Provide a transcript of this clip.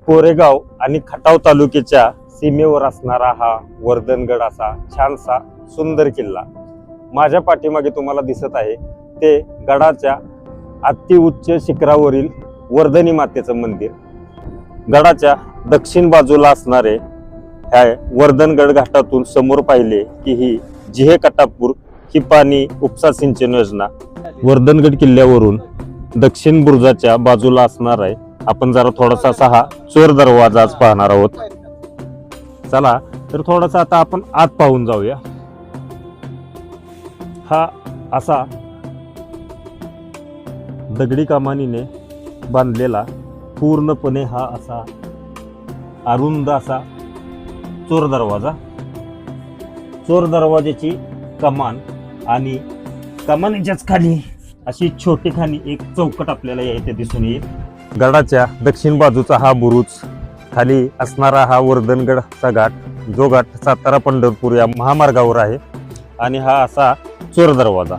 कोरेगाव आणि खटाव तालुक्याच्या सीमेवर असणारा हा वर्धनगड असा छानसा सुंदर किल्ला माझ्या पाठीमागे तुम्हाला दिसत आहे। ते गडाच्या अतिउच्च शिखरावरील वर्धनी मातेचं मंदिर। गडाच्या दक्षिण बाजूला असणारे ह्या वर्धनगड घाटातून समोर पाहिले की ही जिहे कटापूर ही पाणी उपसा सिंचन योजना वर्धनगड किल्ल्यावरून दक्षिण बुरुजाच्या बाजूला असणार आहे। आपण जरा थोडासा हा चोर दरवाजा आज पाहणार आहोत। चला तर थोडासा आता आपण आत पाहून जाऊया। हा असा दगडी कमानीने बांधलेला पूर्णपणे हा असा अरुंद असा चोर दरवाजाची कमान आणि कमानीच्याच खाली अशी छोटी खाली एक चौकट आपल्याला येथे दिसून येईल। गडाच्या दक्षिण बाजूचा हा बुरुज, खाली असणारा हा वर्धनगडचा घाट, जो घाट सातारा पंढरपूर या महामार्गावर आहे, आणि हा असा चोर दरवाजा।